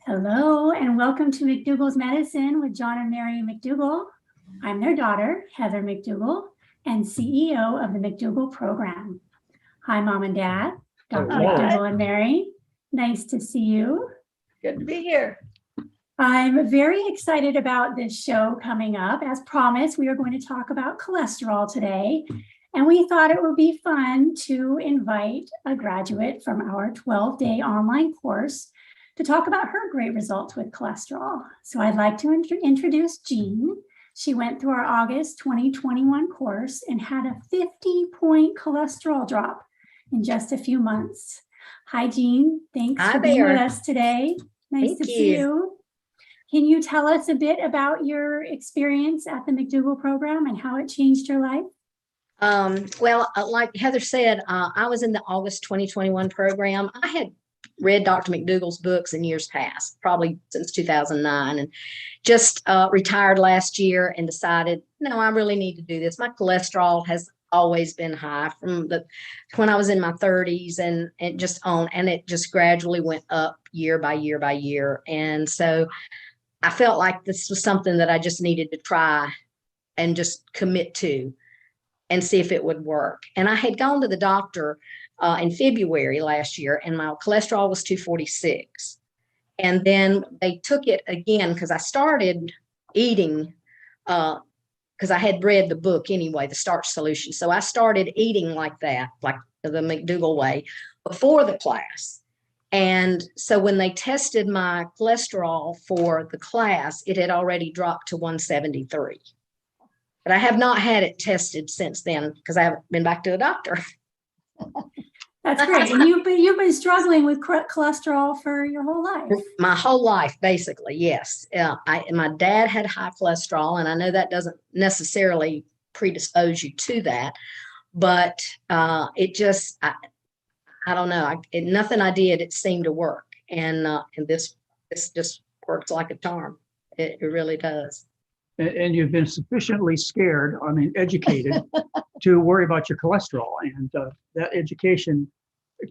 Hello, and welcome to McDougall's Medicine with John and Mary McDougall. I'm their daughter, Heather McDougall, and CEO of the McDougall program. Hi, Mom and Dad, Dr. McDougall and Mary. Nice to see you. Good to be here. I'm very excited about this show coming up. As promised, we are going to talk about cholesterol today. And we thought it would be fun to invite a graduate from our 12-day online course to talk about her great results with cholesterol. So I'd like to introduce Jeanne. She went through our August 2021 course and had a 50-point cholesterol drop in just a few months. Hi, Jeanne. Thanks for being with us today. Nice to see you. Can you tell us a bit about your experience at the McDougall program and how it changed your life? Well, like Heather said, I was in the August 2021 program. I had read Dr. McDougall's books in years past, probably since 2009, and just retired last year and decided, no, I really need to do this. My cholesterol has always been high from when I was in my 30s, and it just gradually went up year by year by year. And so I felt like this was something that I just needed to try and just commit to and see if it would work. And I had gone to the doctor in February last year, and my cholesterol was 246. And then they took it again because I started eating, because I had read the book anyway, The Starch Solution. So I started eating like that, like the McDougall way, before the class. And so when they tested my cholesterol for the class, it had already dropped to 173. But I have not had it tested since then because I haven't been back to the doctor. That's great. And you've been struggling with cholesterol for your whole life. My whole life, basically, yes. My dad had high cholesterol, and I know that doesn't necessarily predispose you to that, but it just, I don't know. Nothing I did, it seemed to work, and this just works like a charm. It really does. And you've been sufficiently scared, educated, to worry about your cholesterol. And that education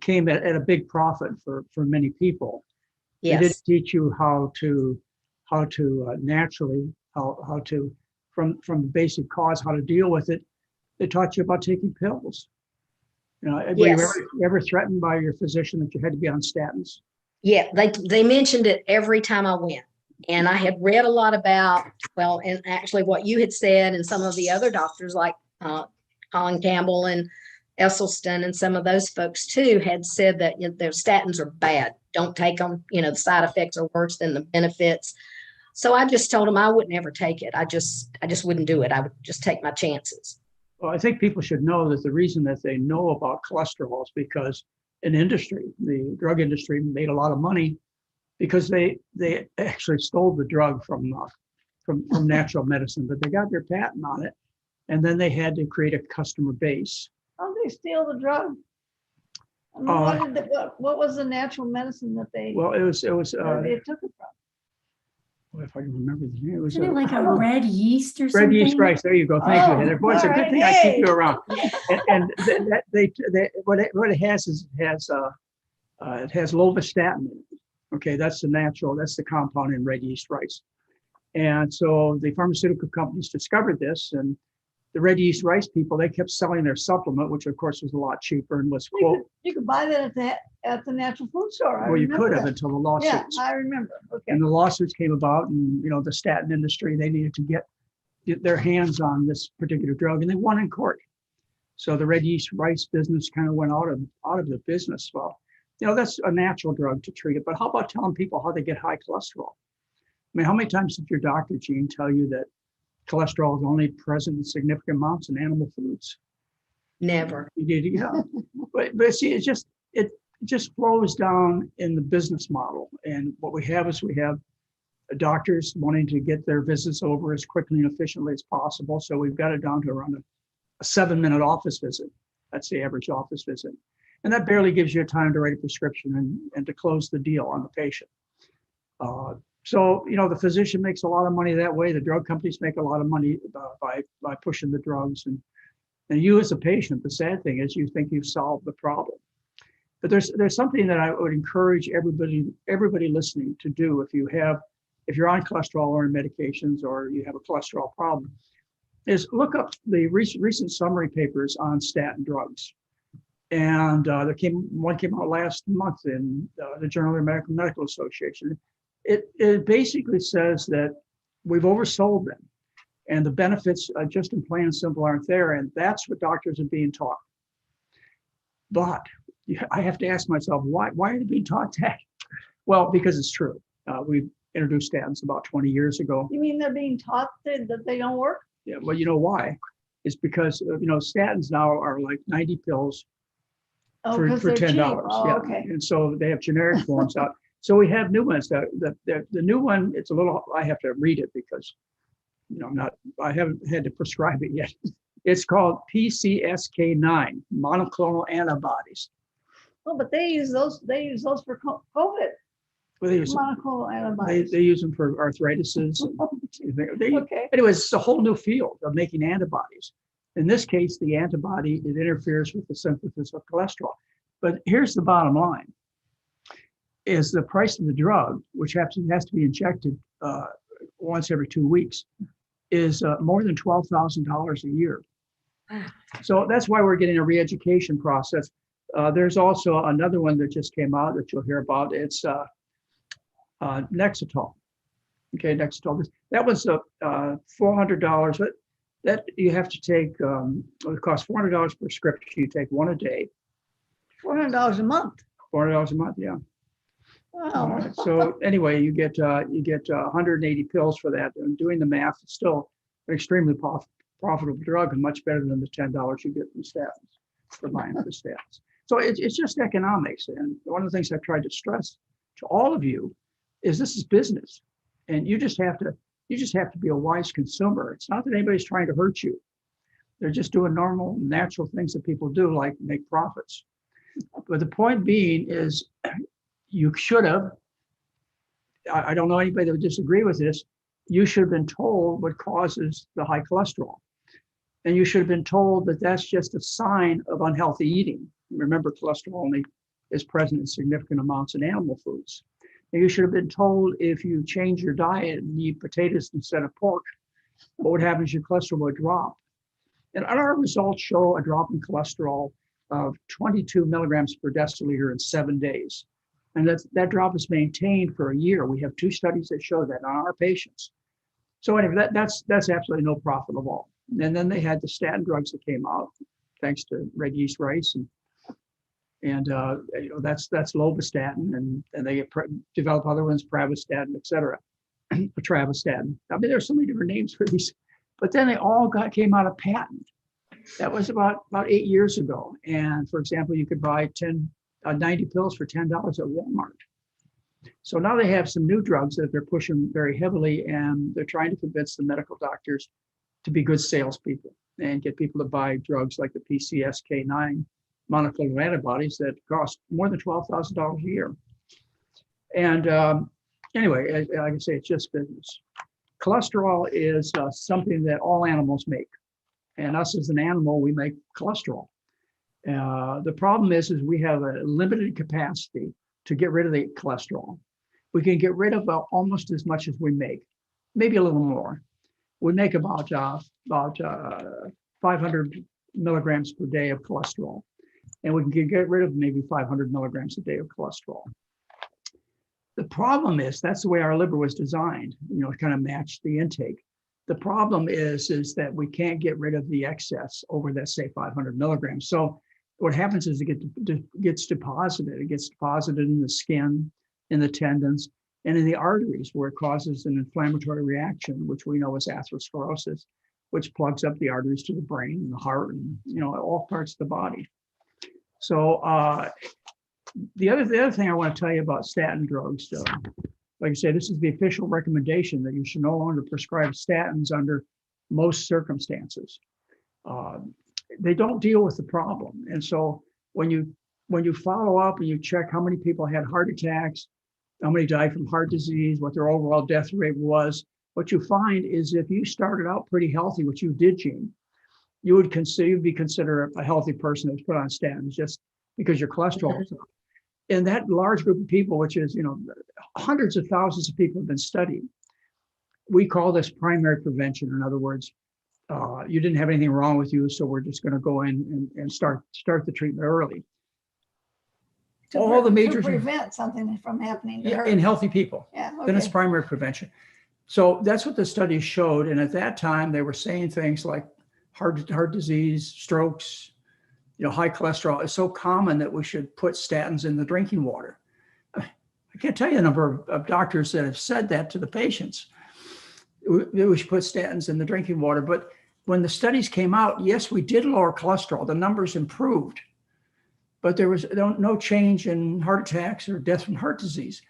came at a big profit for many people. Yes. They did teach you how to naturally, how to, from the basic cause, how to deal with it. They taught you about taking pills. Were you ever threatened by your physician that you had to be on statins? Yeah, they mentioned it every time I went. And I had read a lot about, and actually what you had said, and some of the other doctors like Colin Campbell and Esselstyn and some of those folks too had said that their statins are bad. Don't take them. The side effects are worse than the benefits. So I just told them I wouldn't ever take it. I just wouldn't do it. I would just take my chances. Well, I think people should know that the reason that they know about cholesterol is because the drug industry made a lot of money because they actually stole the drug from natural medicine, but they got their patent on it, and then they had to create a customer base. How did they steal the drug? What was the natural medicine that they? Well, it was. They took it from. If I can remember the name, it was Isn't it like a red yeast or something? Red yeast rice. There you go. Thank you, Heather. Boy, it's a good thing I keep you around. And what it has is it has lovastatin in it. Okay, that's the compound in red yeast rice. And so the pharmaceutical companies discovered this, and the red yeast rice people, they kept selling their supplement, which of course was a lot cheaper and was You could buy that at the natural food store. Well, you could have until the lawsuits. Yeah, I remember. Okay. And the lawsuits came about, and the statin industry, they needed to get their hands on this particular drug, and they won in court. So the red yeast rice business kind of went out of the business. Well, that's a natural drug to treat it. But how about telling people how they get high cholesterol? How many times did your doctor, Jeanne, tell you that cholesterol is only present in significant amounts in animal foods? Never. You did, yeah. but see, it just flows down in the business model. And what we have doctors wanting to get their visits over as quickly and efficiently as possible. So we've got it down to around a 7-minute office visit. That's the average office visit. And that barely gives you time to write a prescription and to close the deal on the patient. So the physician makes a lot of money that way. The drug companies make a lot of money by pushing the drugs. And you as a patient, the sad thing is you think you've solved the problem. But there's something that I would encourage everybody listening to do if you're on cholesterol or medications or you have a cholesterol problem, is look up the recent summary papers on statin drugs. And one came out last month in the Journal of the American Medical Association. It basically says that we've oversold them, and the benefits just in plain and simple aren't there. And that's what doctors are being taught. But I have to ask myself, why are they being taught that? Well, because it's true. We introduced statins about 20 years ago. You mean they're being taught that they don't work? Yeah, well, you know why? It's because statins now are like 90 pills Oh, for 'cause they're cheap. $10. Oh, Yeah, okay. and so they have generic forms out. So we have new ones. The new one, it's a little. I have to read it because, I haven't had to prescribe it yet. It's called PCSK9 monoclonal antibodies. Oh, but they use those. They use those for COVID. Well, they use Monoclonal antibodies. they use them for arthritises. Okay. Anyways, it's a whole new field of making antibodies. In this case, the antibody, it interferes with the synthesis of cholesterol. But here's the bottom line, is the price of the drug, which has to be injected once every 2 weeks, is more than $12,000 a year. So that's why we're getting a re-education process. There's also another one that just came out that you'll hear about. It's Nexletol. Okay, Nexletol. That was $400. That you have to take. It costs $400 per script. You take one a day. $400 a month. $400 a month, yeah. Wow. So anyway, you get 180 pills for that. And doing the math, it's still an extremely profitable drug and much better than the $10 you get from statins for buying the statins. So it's just economics. And one of the things I've tried to stress to all of you is this is business, and you just have to be a wise consumer. It's not that anybody's trying to hurt you. They're just doing normal, natural things that people do, like make profits. But the point being is, you should have, I don't know anybody that would disagree with this, you should have been told what causes the high cholesterol. And you should have been told that that's just a sign of unhealthy eating. Remember, cholesterol only is present in significant amounts in animal foods. And you should have been told if you change your diet and eat potatoes instead of pork, what would happen is your cholesterol would drop. And our results show a drop in cholesterol of 22 milligrams per deciliter in 7 days. And that drop is maintained for a year. We have 2 studies that show that on our patients. So anyway, that's absolutely no profit at all. And then they had the statin drugs that came out, thanks to red yeast rice, and that's lovastatin, and they develop other ones, pravastatin, et cetera, atravastatin. I mean, there's so many different names for these, but then they all came out of patent. That was about 8 years ago. And for example, you could buy 90 pills for $10 at Walmart. So now they have some new drugs that they're pushing very heavily, and they're trying to convince the medical doctors to be good salespeople and get people to buy drugs like the PCSK9 monoclonal antibodies that cost more than $12,000 a year. And anyway, like I say, it's just business. Cholesterol is something that all animals make. And us as an animal, we make cholesterol. The problem is we have a limited capacity to get rid of the cholesterol. We can get rid of almost as much as we make, maybe a little more. We make about 500 milligrams per day of cholesterol, and we can get rid of maybe 500 milligrams a day of cholesterol. The problem is that's the way our liver was designed, to kind of match the intake. The problem is that we can't get rid of the excess over that, say, 500 milligrams. So what happens is it gets deposited. It gets deposited in the skin, in the tendons, and in the arteries, where it causes an inflammatory reaction, which we know is atherosclerosis, which plugs up the arteries to the brain and the heart and all parts of the body. So the other thing I want to tell you about statin drugs, like I say, this is the official recommendation that you should no longer prescribe statins under most circumstances. They don't deal with the problem. And so when you follow up and you check how many people had heart attacks, how many died from heart disease, what their overall death rate was, what you find is if you started out pretty healthy, which you did, Jeanne, you'd be considered a healthy person that's put on statins. Just because your cholesterol is up. And that large group of people, which is, hundreds of thousands of people have been studied. We call this primary prevention. In other words, you didn't have anything wrong with you, so we're just going to go in and start the treatment early. All the major to prevent something from happening to her. in healthy people. Yeah, Then it's okay. primary prevention. So that's what the studies showed. And at that time, they were saying things like heart disease, strokes, high cholesterol is so common that we should put statins in the drinking water. I can't tell you the number of doctors that have said that to the patients. We should put statins in the drinking water. But when the studies came out, yes, we did lower cholesterol. The numbers improved, but there was no change in heart attacks or death from heart disease.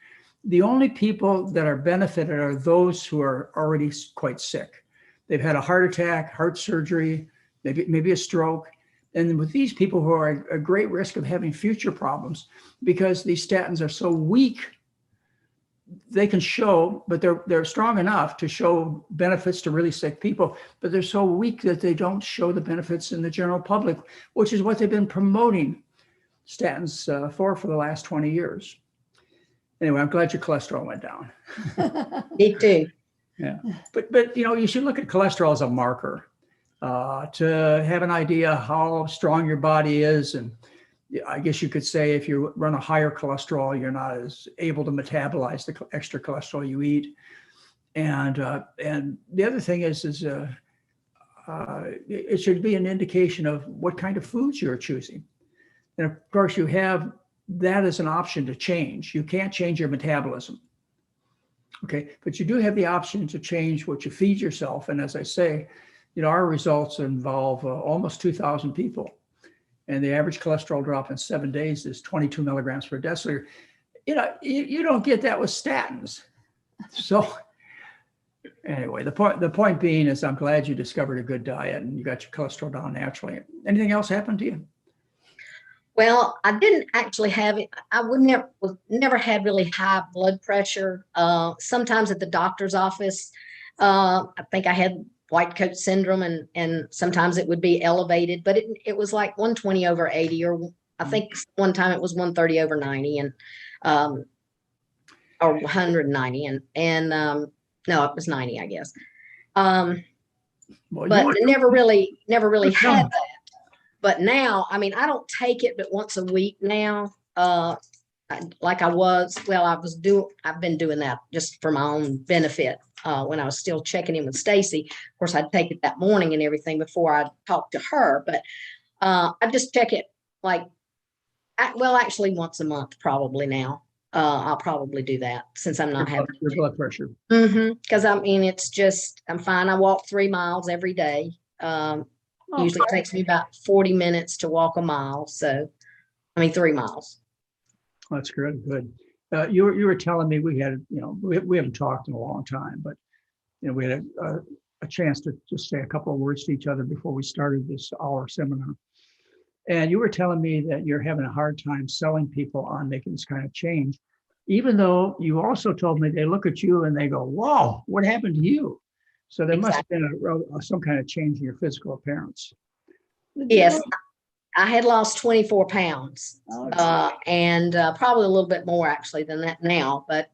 The only people that are benefited are those who are already quite sick. They've had a heart attack, heart surgery, maybe a stroke. And with these people who are at a great risk of having future problems, because these statins are so weak, they can show, but they're strong enough to show benefits to really sick people, but they're so weak that they don't show the benefits in the general public, which is what they've been promoting statins for the last 20 years. Anyway, I'm glad your cholesterol went down. Me too. Yeah, but you should look at cholesterol as a marker to have an idea how strong your body is. And I guess you could say if you run a higher cholesterol, you're not as able to metabolize the extra cholesterol you eat. And the other thing is it should be an indication of what kind of foods you're choosing. And of course, you have that as an option to change. You can't change your metabolism. Okay, but you do have the option to change what you feed yourself. And as I say, our results involve almost 2,000 people. And the average cholesterol drop in 7 days is 22 milligrams per deciliter. You don't get that with statins. So anyway, the point being is I'm glad you discovered a good diet and you got your cholesterol down naturally. Anything else happened to you? Well, I didn't actually have it. I never had really high blood pressure. Sometimes at the doctor's office, I think I had white coat syndrome, and sometimes it would be elevated, but it was like 120 over 80, or I think one time it was 130 over 90, and or 190, and no, it was 90, I guess. But never really had that. But now, I don't take it but once a week now. Like I've been doing that just for my own benefit. When I was still checking in with Stacy, of course, I'd take it that morning and everything before I talked to her. But I just check it actually once a month, probably now. I'll probably do that since I'm not having your blood pressure. Because it's just, I'm fine. I walk 3 miles every day. Usually takes me about 40 minutes to walk a mile. So, 3 miles. That's good. You were telling me we had, we haven't talked in a long time, but, we had a chance to just say a couple of words to each other before we started this hour seminar. And you were telling me that you're having a hard time selling people on making this kind of change, even though you also told me they look at you and they go, "Whoa, what happened to you?" So there must have been some kind of change in your physical appearance. Yes, I had lost 24 pounds, and probably a little bit more actually than that now. But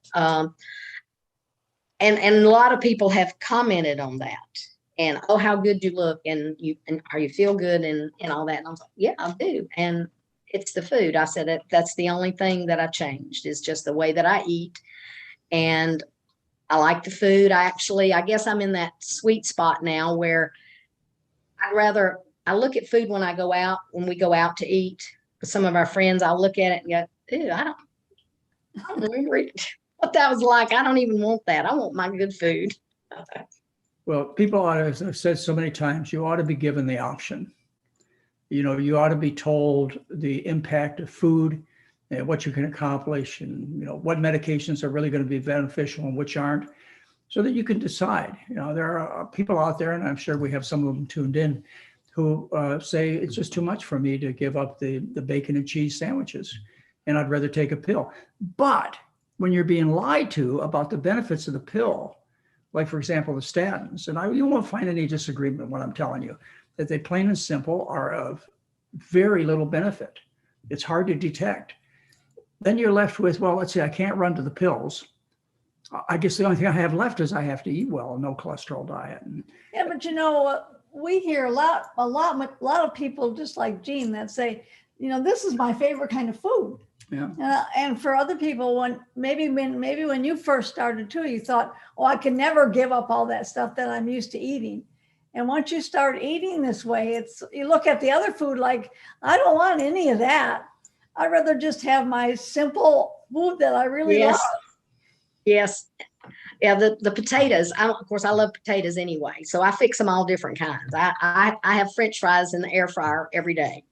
and a lot of people have commented on that, and oh, how good you look, and how you feel good, and all that. And I was like, yeah, I do, and it's the food. I said that's the only thing that I changed is just the way that I eat, and I like the food. I guess I'm in that sweet spot now where I look at food when we go out to eat with some of our friends. I'll look at it and go, ew, I don't remember what that was like. I don't even want that. I want my good food. Well, people as I've said so many times, you ought to be given the option. You ought to be told the impact of food and what you can accomplish, and what medications are really going to be beneficial and which aren't, so that you can decide. There are people out there, and I'm sure we have some of them tuned in, who say it's just too much for me to give up the bacon and cheese sandwiches, and I'd rather take a pill. But when you're being lied to about the benefits of the pill, like for example the statins, and you won't find any disagreement when I'm telling you that they plain and simple are of very little benefit. it's hard to detect. Then you're left with, well, let's say I can't run to the pills. I guess the only thing I have left is I have to eat well, no cholesterol diet. Yeah, but you know, we hear a lot of people just like Jeanne that say, you know, this is my favorite kind of food. Yeah. And for other people, when you first started too, you thought, oh, I can never give up all that stuff that I'm used to eating. And once you start eating this way, you look at the other food like, I don't want any of that. I'd rather just have my simple food that I really love. Yes. Yeah, the potatoes. Of course, I love potatoes anyway, so I fix them all different kinds. I have French fries in the air fryer every day,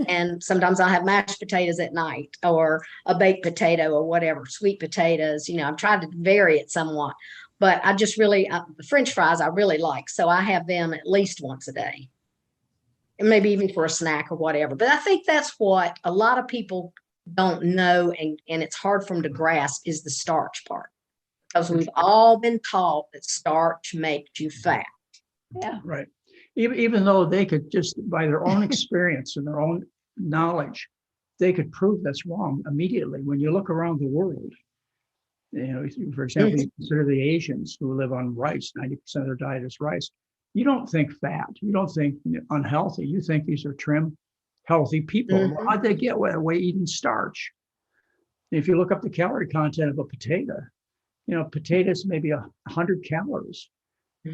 and sometimes I'll have mashed potatoes at night, or a baked potato, or whatever, sweet potatoes. You know, I've tried to vary it somewhat, but I just really the French fries I really like, so I have them at least once a day, and maybe even for a snack or whatever. But I think that's what a lot of people don't know, and it's hard for them to grasp, is the starch part. Because we've all been taught that starch makes you fat. Yeah. Right. Even though they could just, by their own experience and their own knowledge, they could prove that's wrong immediately. When you look around the world, you know, for example, you consider the Asians who live on rice, 90% of their diet is rice. You don't think fat, you don't think unhealthy, you think these are trim, healthy people. Well, how'd they get away eating starch? If you look up the calorie content of a potato, you know, potatoes maybe 100 calories.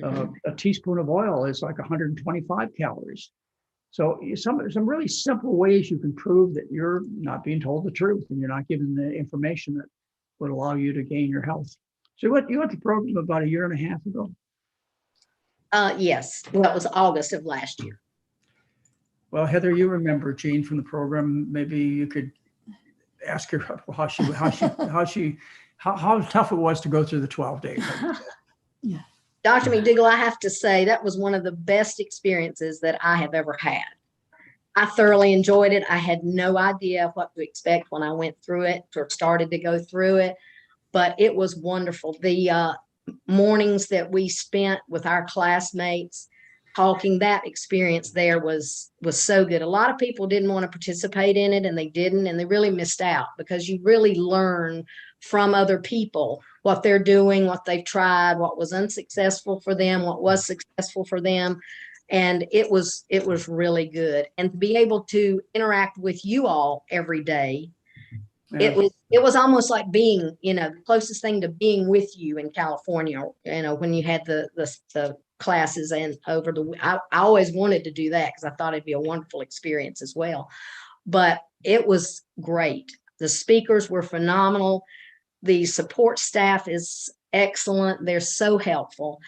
A teaspoon of oil is like 125 calories. So some really simple ways you can prove that you're not being told the truth and you're not given the information that would allow you to gain your health. So you went to the program about 1.5 years ago? Yes. Well, it was August of last year. Well, Heather, you remember Jeanne from the program. Maybe you could ask her how tough it was to go through the 12 days. Yeah. Dr. McDougall, I have to say that was one of the best experiences that I have ever had. I thoroughly enjoyed it. I had no idea what to expect when I went through it or started to go through it, but it was wonderful. The mornings that we spent with our classmates talking, that experience there was so good. A lot of people didn't want to participate in it, and they didn't, and they really missed out, because you really learn from other people what they're doing, what they've tried, what was unsuccessful for them, what was successful for them. And it was really good. And to be able to interact with you all every day, yeah. It was almost like being, you know, the closest thing to being with you in California, you know, when you had the classes and over I always wanted to do that because I thought it'd be a wonderful experience as well. But it was great. The speakers were phenomenal. The support staff is excellent. They're so helpful.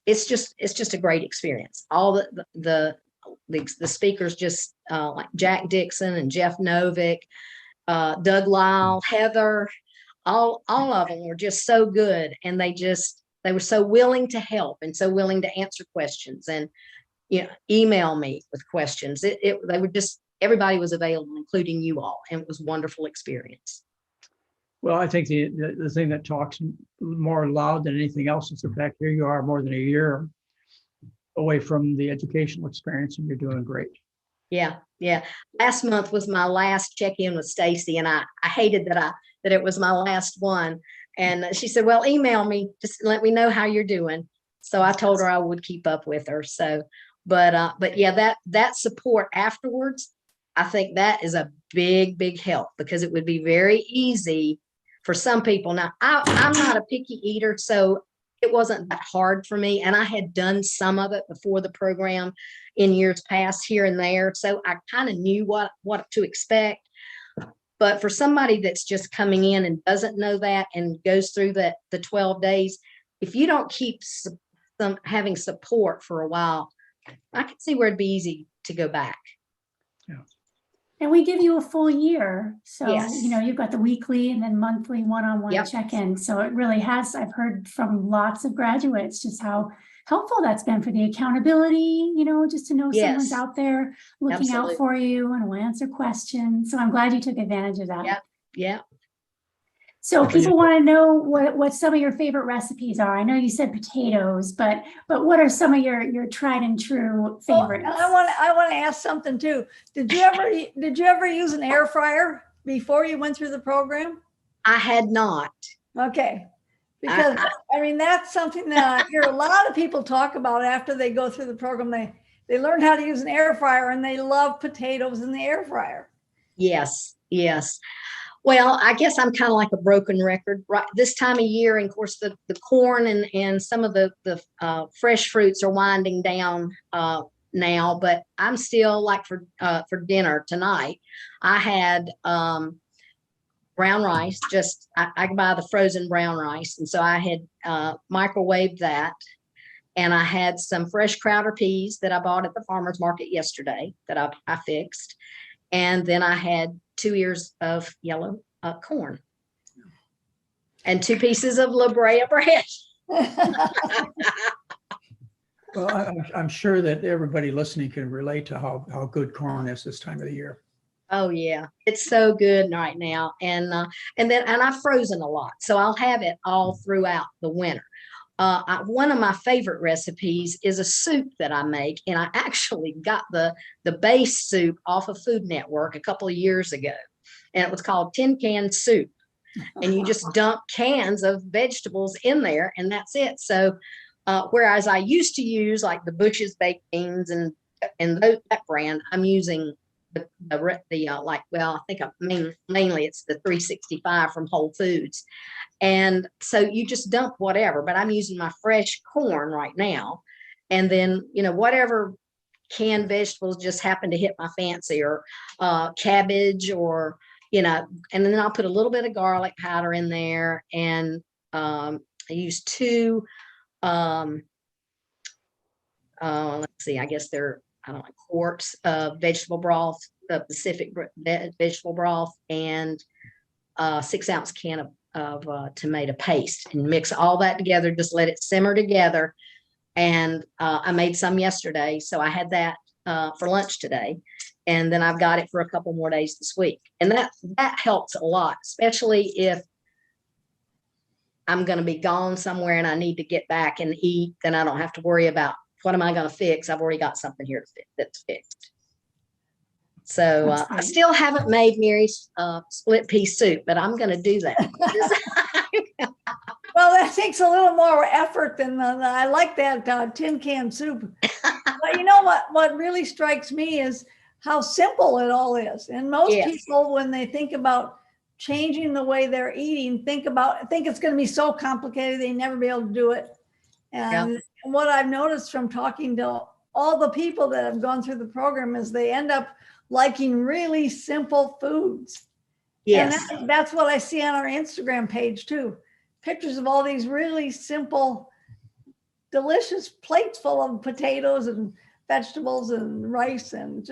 It's just a great experience. All the speakers, just like Jack Dixon and Jeff Novick, Doug Lyle, Heather, all of them were just so good, and they were so willing to help and so willing to answer questions and, you know, email me with questions. They were just, everybody was available, including you all, and it was a wonderful experience. Well, I think the thing that talks more loud than anything else is the fact here you are more than 1 year away from the educational experience, and you're doing great. Yeah. Last month was my last check-in with Stacy, and I hated that it was my last one. And she said, well, email me, just let me know how you're doing. So I told her I would keep up with her. So, but yeah, that support afterwards, I think that is a big help, because it would be very easy for some people. Now, I'm not a picky eater, so it wasn't that hard for me. And I had done some of it before the program in years past, here and there. So I kind of knew what to expect. But for somebody that's just coming in and doesn't know that and goes through the 12 days, if you don't keep having support for a while, I can see where it'd be easy to go back. Yeah. And we give you a full year. So, yes. You know, you've got the weekly and then monthly one-on-one Yep. check-in. So it really has, I've heard from lots of graduates just how helpful that's been for the accountability, you know, just to know Yes. someone's out there looking Absolutely. out for you and will answer questions. So I'm glad you took advantage of that. Yeah. So people want to know what some of your favorite recipes are. I know you said potatoes, but what are some of your tried and true favorites? I want to ask something too. Did you ever use an air fryer before you went through the program? I had not. Okay. Because I mean, that's something that I hear a lot of people talk about after they go through the program. They learn how to use an air fryer and they love potatoes in the air fryer. Yes, yes. Well, I guess I'm kind of like a broken record right this time of year. And of course, the corn and some of the fresh fruits are winding down now, but I'm still like for dinner tonight, I had brown rice. Just I can buy the frozen brown rice. And so I had microwaved that. And I had some fresh Crowder peas that I bought at the farmer's market yesterday that I fixed. And then I had 2 ears of yellow corn and 2 pieces of La Brea bread. Well, I'm sure that everybody listening can relate to how good corn is this time of the year. Oh yeah, it's so good right now. And I've frozen a lot, so I'll have it all throughout the winter. One of my favorite recipes is a soup that I make, and I actually got the base soup off of Food Network a couple of years ago, and it was called tin can soup. And you just dump cans of vegetables in there, and that's it. So whereas I used to use like the Bush's baked beans and that brand, I'm using the I think mainly it's the 365 from Whole Foods. And so you just dump whatever, but I'm using my fresh corn right now. And then, whatever canned vegetables just happen to hit my fancy, or cabbage, or, and then I'll put a little bit of garlic powder in there. And I use 2, let's see, I guess they're, quarts of vegetable broth, the Pacific vegetable broth, and 6-ounce can of tomato paste, and mix all that together. Just let it simmer together. And I made some yesterday, so I had that for lunch today, and then I've got it for a couple more days this week. And that helps a lot, especially if I'm going to be gone somewhere and I need to get back and eat. Then I don't have to worry about what am I going to fix. I've already got something here that's fixed. So I still haven't made Mary's split pea soup, but I'm going to do that. Well, that takes a little more effort than I like that tin can soup. But you know what really strikes me is how simple it all is. And most people, when they think about changing the way they're eating, think it's going to be so complicated they never be able to do it. And what I've noticed from talking to all the people that have gone through the program is they end up liking really simple foods. Yes. And that's what I see on our Instagram page too. Pictures of all these really simple, delicious plates full of potatoes and vegetables and rice and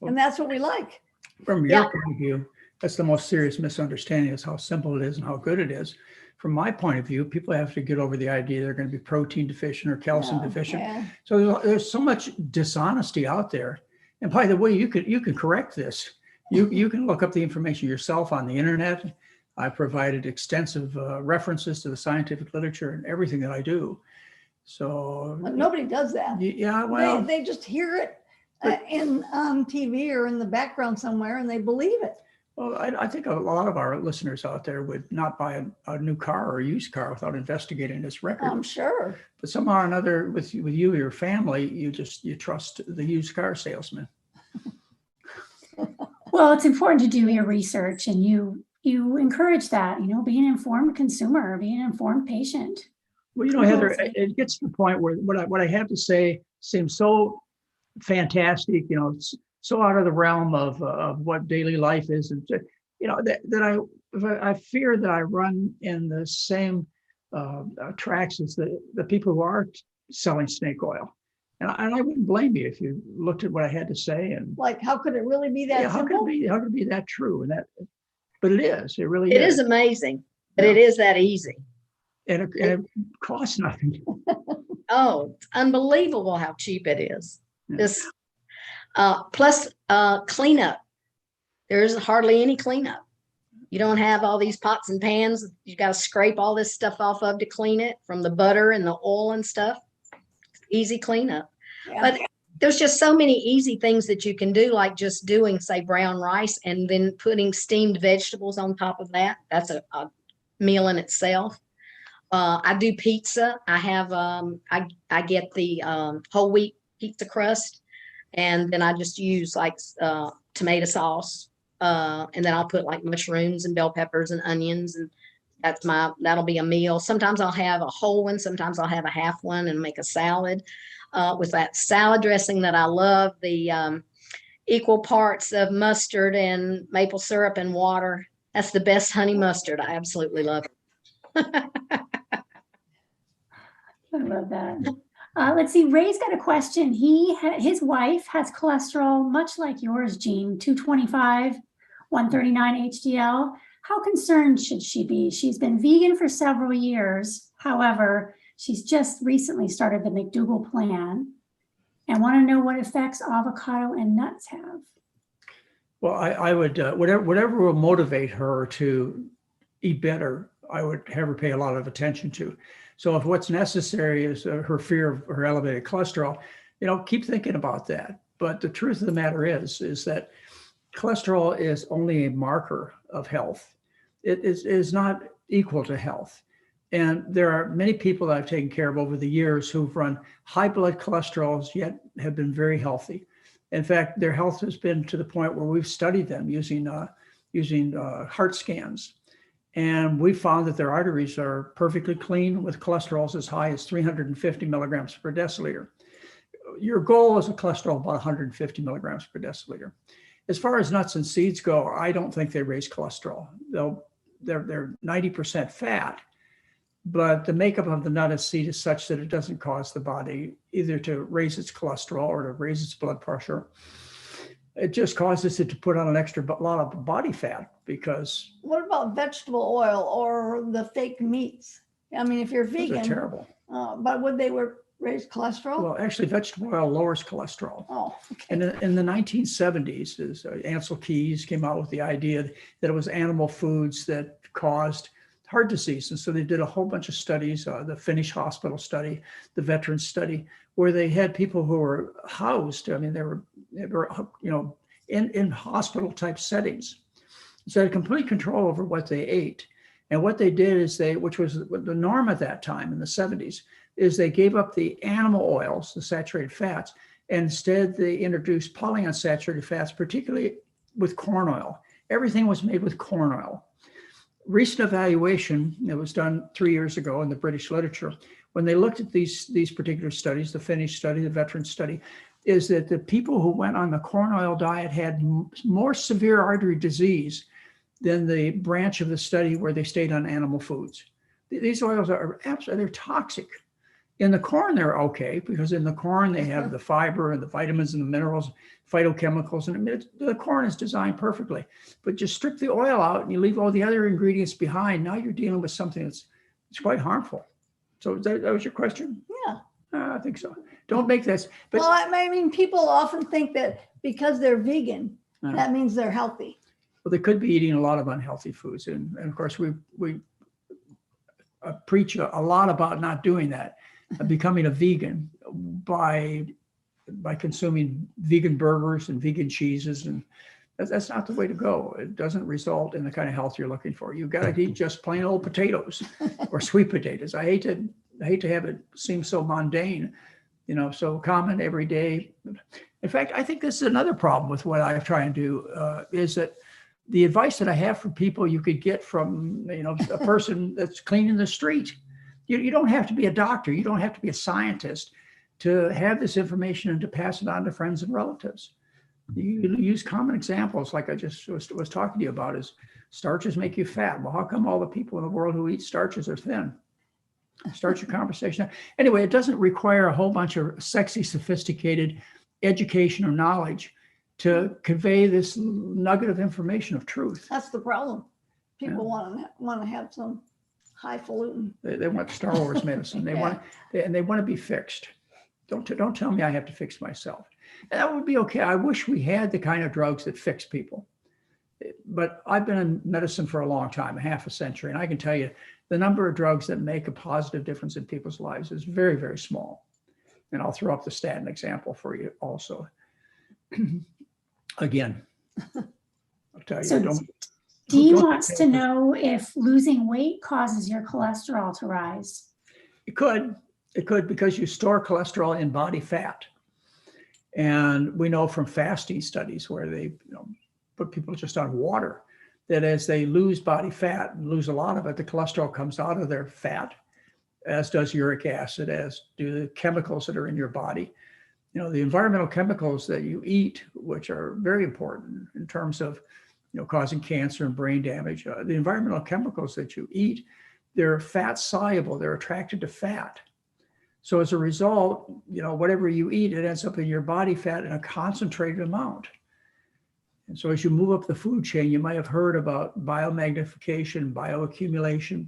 and that's what we like. From your point of view, that's the most serious misunderstanding, is how simple it is and how good it is. From my point of view, people have to get over the idea they're going to be protein deficient or calcium deficient. Yeah. So there's so much dishonesty out there. And by the way, you can correct this. You can look up the information yourself on the internet. I provided extensive references to the scientific literature and everything that I do. So but nobody does that. Yeah, well, they just hear it on TV or in the background somewhere, and they believe it. Well, I think a lot of our listeners out there would not buy a new car or a used car without investigating this record. I'm sure. But somehow or another, with you, your family, you trust the used car salesman. Well, it's important to do your research, and you encourage that, being an informed consumer, being an informed patient. Well, Heather, it gets to the point where what I have to say seems so fantastic, so out of the realm of what daily life is, and that I fear that I run in the same tracks as the people who are selling snake oil, and I wouldn't blame you if you looked at what I had to say and like, how could it really be that simple? How could it be that true? And but it is. It really is. It is amazing, but it is that easy, and it costs nothing. Oh, it's unbelievable how cheap it is. This plus cleanup. There's hardly any cleanup. You don't have all these pots and pans you got to scrape all this stuff off of to clean it, from the butter and the oil and stuff. Easy cleanup. Yeah. But there's just so many easy things that you can do, like just doing, say, brown rice and then putting steamed vegetables on top of that. That's a meal in itself. I do pizza. I have I get the whole wheat pizza crust, and then I just use like tomato sauce, and then I'll put like mushrooms and bell peppers and onions, and that'll be a meal. Sometimes I'll have a whole one, sometimes I'll have a half one and make a salad with that salad dressing that I love, the equal parts of mustard and maple syrup and water. That's the best honey mustard. I absolutely love it. I love that. Let's see, Ray's got a question. His wife has cholesterol, much like yours, Jeanne, 225, 139 HDL. How concerned should she be? She's been vegan for several years. However, she's just recently started the McDougall plan and want to know what effects avocado and nuts have. Well, I would, whatever will motivate her to eat better, I would have her pay a lot of attention to. So if what's necessary is her fear of her elevated cholesterol, keep thinking about that. But the truth of the matter is that cholesterol is only a marker of health. It is not equal to health. And there are many people that I've taken care of over the years who've run high blood cholesterols, yet have been very healthy. In fact, their health has been to the point where we've studied them using heart scans. And we found that their arteries are perfectly clean with cholesterols as high as 350 milligrams per deciliter. Your goal is a cholesterol about 150 milligrams per deciliter. As far as nuts and seeds go, I don't think they raise cholesterol. They're 90% fat, but the makeup of the nut and seed is such that it doesn't cause the body either to raise its cholesterol or to raise its blood pressure. It just causes it to put on an extra lot of body fat because. What about vegetable oil or the fake meats? I mean, if you're vegan. Those are terrible. But would they raise cholesterol? Well, actually, vegetable oil lowers cholesterol. Oh, okay. And in the 1970s, Ansel Keys came out with the idea that it was animal foods that caused heart disease. And so they did a whole bunch of studies, the Finnish hospital study, the veterans study, where they had people who were housed. I mean, they were in hospital type settings. So they had complete control over what they ate. And what they did is which was the norm at that time in the 70s, is they gave up the animal oils, the saturated fats, and instead they introduced polyunsaturated fats, particularly with corn oil. Everything was made with corn oil. Recent evaluation that was done 3 years ago in the British literature, when they looked at these particular studies, the Finnish study, the veteran study, is that the people who went on the corn oil diet had more severe artery disease than the branch of the study where they stayed on animal foods. These oils are absolutely, they're toxic. In the corn, they're okay, because in the corn, they have the fiber and the vitamins and the minerals, phytochemicals, and the corn is designed perfectly. But just strip the oil out and you leave all the other ingredients behind. Now you're dealing with something that's quite harmful. So that was your question? Yeah. I think so. Don't make this. But, well, I mean, people often think that because they're vegan, that means they're healthy. Well, they could be eating a lot of unhealthy foods. And of course, we preach a lot about not doing that. Becoming a vegan by consuming vegan burgers and vegan cheeses, and that's not the way to go. It doesn't result in the kind of health you're looking for. You've got to eat just plain old potatoes or sweet potatoes. I hate to have it seem so mundane, so common every day. In fact, I think this is another problem with what I try and do, is that the advice that I have for people you could get from a person that's cleaning the street. You don't have to be a doctor. You don't have to be a scientist to have this information and to pass it on to friends and relatives. You use common examples like I just was talking to you about, is starches make you fat. Well, how come all the people in the world who eat starches are thin? Start your conversation. Anyway, it doesn't require a whole bunch of sexy, sophisticated education or knowledge to convey this nugget of information of truth. That's the problem. People want to have some highfalutin. They want Star Wars medicine. They want to be fixed. Don't tell me I have to fix myself. And that would be okay. I wish we had the kind of drugs that fix people. but I've been in medicine for a long time, half a century, and I can tell you the number of drugs that make a positive difference in people's lives is very, very small. And I'll throw up the statin example for you also. Again, I'll tell you, So don't. Dee don't wants to know if losing weight causes your cholesterol to rise. It could because you store cholesterol in body fat. And we know from fasting studies where they put people just on water, that as they lose body fat and lose a lot of it, the cholesterol comes out of their fat, as does uric acid, as do the chemicals that are in your body. The environmental chemicals that you eat, which are very important in terms of causing cancer and brain damage. The environmental chemicals that you eat, they're fat soluble, they're attracted to fat. So as a result, whatever you eat, it ends up in your body fat in a concentrated amount. And so as you move up the food chain, you might have heard about biomagnification, bioaccumulation.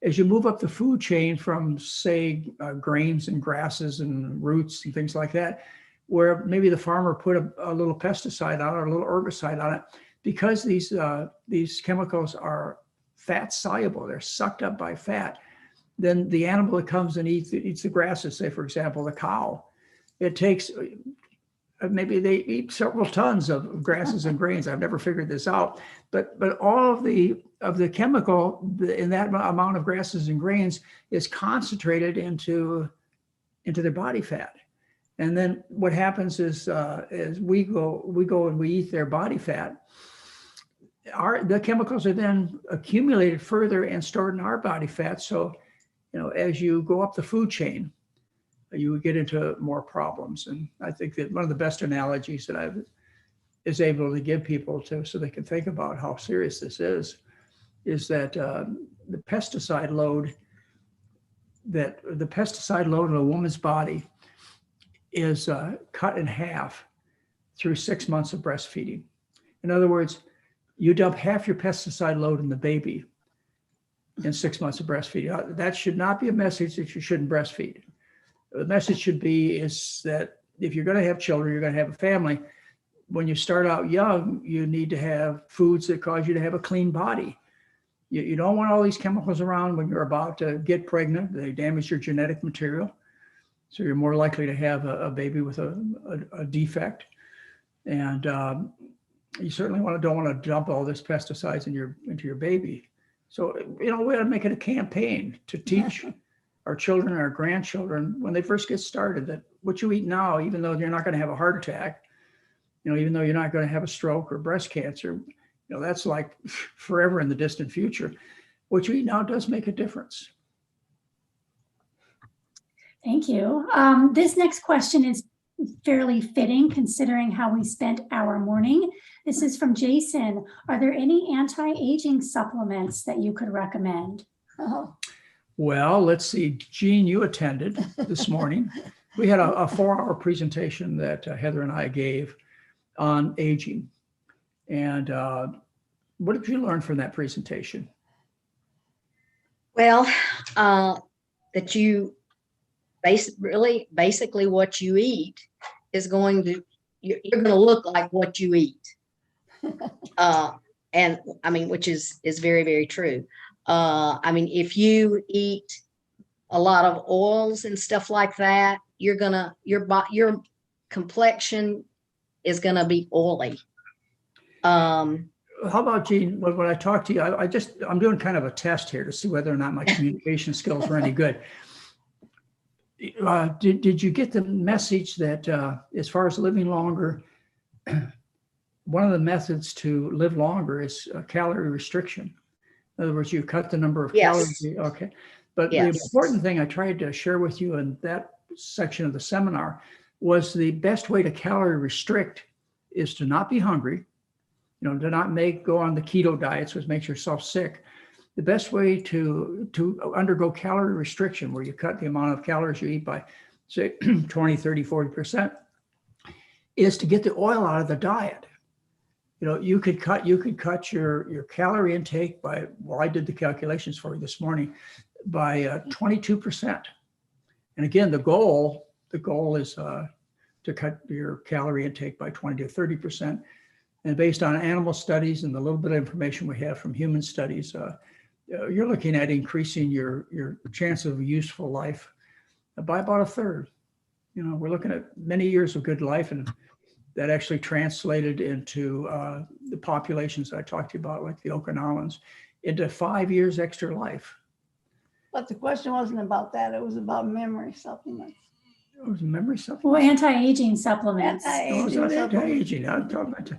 As you move up the food chain from, say, grains and grasses and roots and things like that, where maybe the farmer put a little pesticide on it or a little herbicide on it, because these chemicals are fat soluble, they're sucked up by fat, then the animal that comes and eats the grasses, say, for example, the cow, it takes, maybe they eat several tons of grasses and grains. I've never figured this out, but all of the chemical in that amount of grasses and grains is concentrated into their body fat. And then what happens is, as we go and we eat their body fat, the chemicals are then accumulated further and stored in our body fat. So, as you go up the food chain, you get into more problems. And I think that one of the best analogies that I've is able to give people so they can think about how serious this is that the pesticide load in a woman's body is cut in half through 6 months of breastfeeding. In other words, you dump half your pesticide load in the baby in 6 months of breastfeeding. That should not be a message that you shouldn't breastfeed. The message should be is that if you're going to have children, you're going to have a family, when you start out young, you need to have foods that cause you to have a clean body. You don't want all these chemicals around when you're about to get pregnant. They damage your genetic material. So you're more likely to have a baby with a defect. And you certainly don't want to dump all this pesticides into your baby. So, we ought to make it a campaign to teach our children and our grandchildren when they first get started that what you eat now, even though you're not going to have a heart attack, even though you're not going to have a stroke or breast cancer, that's like forever in the distant future. What you eat now does make a difference. Thank you. This next question is fairly fitting considering how we spent our morning. This is from Jason. Are there any anti-aging supplements that you could recommend? Oh, Well, let's see. Jeanne, you attended this morning. We had a 4-hour presentation that Heather and I gave on aging. And what did you learn from that presentation? Well, that you basically what you eat is you're going to look like what you eat. And I mean, which is very, very true. I mean, if you eat a lot of oils and stuff like that, your complexion is gonna be oily. How about, Jeanne, when I talk to you, I'm doing kind of a test here to see whether or not my communication skills were any good. Did you get the message that as far as living longer, one of the methods to live longer is calorie restriction? In other words, you cut the number of calories. Okay. But the important thing I tried to share with you in that section of the seminar was the best way to calorie restrict is to not be hungry, to not go on the keto diets, which makes yourself sick. The best way to undergo calorie restriction, where you cut the amount of calories you eat by, say, 20, 30, 40%, is to get the oil out of the diet. You could cut your calorie intake by, well, I did the calculations for you this morning, by 22%. And again, the goal is to cut your calorie intake by 20 to 30%. And based on animal studies and the little bit of information we have from human studies, you're looking at increasing your chance of a useful life by about a third. We're looking at many years of good life, and that actually translated into the populations I talked to you about, like the Okinawans, into 5 years extra life. But the question wasn't about that. It was about memory supplements. It was memory supplements. Well, anti-aging supplements. Anti-aging. I'm talking about,